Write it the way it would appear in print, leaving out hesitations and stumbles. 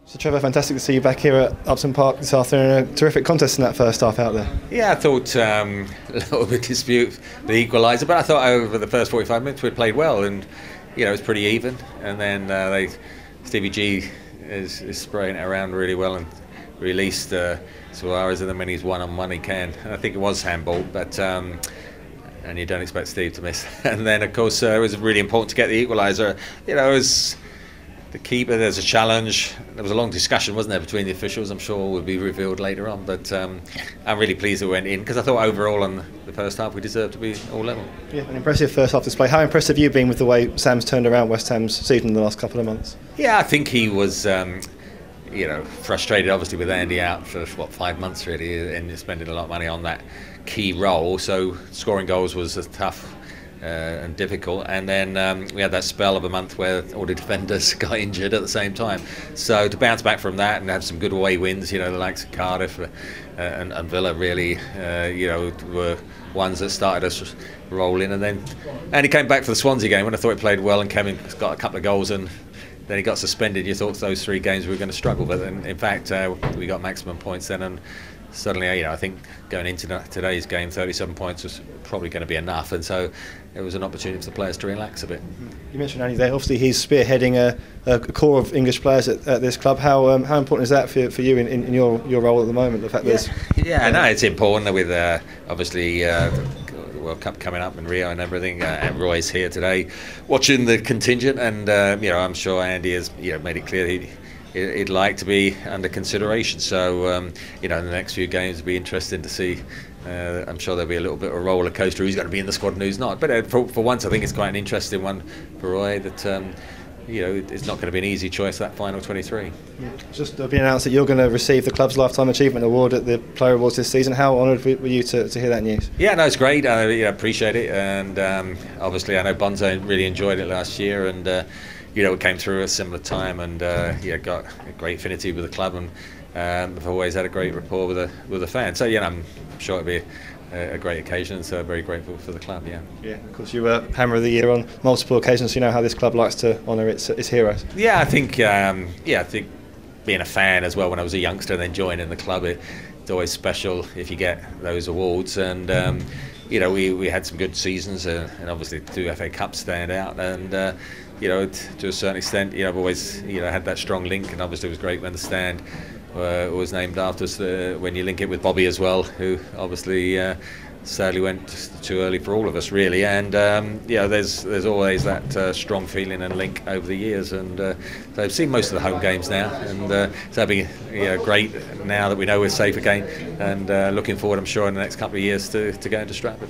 So Trevor, fantastic to see you back here at Upton Park this afternoon. A terrific contest in that first half out there. Yeah, I thought a little bit dispute the equaliser, but I thought over the first 45 minutes we played well, and it was pretty even. And then Stevie G is spraying it around really well and released Suarez, and then when he's one-on-one he can. And I think it was handball, but and you don't expect Steve to miss. And then of course it was really important to get the equaliser. It was the keeper. There's a challenge. There was a long discussion, wasn't there, between the officials? I'm sure will be revealed later on. But I'm really pleased it went in, because I thought overall on the first half we deserved to be all level. Yeah, an impressive first half display. How impressed have you been with the way Sam's turned around West Ham's season in the last couple of months? Yeah, I think he was frustrated obviously with Andy out for 5 months really, and spending a lot of money on that key role. So scoring goals was tough and difficult, and then we had that spell of a month where all the defenders got injured at the same time. So to bounce back from that and have some good away wins, the likes of Cardiff and Villa really, were ones that started us rolling. And he came back for the Swansea game when I thought he played well, and Kevin got a couple of goals, and then he got suspended. You thought those 3 games we were going to struggle, but in fact we got maximum points then, and suddenly I think going into today's game 37 points was probably going to be enough, and so it was an opportunity for the players to relax a bit. You mentioned Andy there, obviously he's spearheading a core of English players at this club. How important is that for you in your role at the moment, the fact that no, it's important with obviously the World Cup coming up in Rio and everything, and Roy's here today watching the contingent, and I'm sure Andy has made it clear he'd like to be under consideration. So in the next few games it'll be interesting to see. I'm sure there'll be a little bit of a roller coaster who's going to be in the squad and who's not, but for once I think it's quite an interesting one for Roy, that it's not going to be an easy choice, that final 23. Just been announced that you're going to receive the club's Lifetime Achievement Award at the Player Awards this season. How honoured were you to hear that news? Yeah, no, it's great. I appreciate it, and obviously I know Bonds really enjoyed it last year, and it came through at a similar time, and got a great affinity with the club, and I've always had a great rapport with the fans. So I'm sure it'll be a great occasion, so very grateful for the club. Yeah, of course you were Hammer of the Year on multiple occasions, so you know how this club likes to honour its heroes. Yeah, I think being a fan as well when I was a youngster and then joining the club, it's always special if you get those awards, and we had some good seasons, and obviously 2 FA Cups stand out, and to a certain extent I've always had that strong link, and obviously it was great when the stand was named after us, when you link it with Bobby as well, who obviously sadly went too early for all of us really, and there's always that strong feeling and link over the years, and so I've seen most of the home games now, and so it'll be great now that we know we're safe again, and looking forward, I'm sure, in the next couple of years to go into Stratford.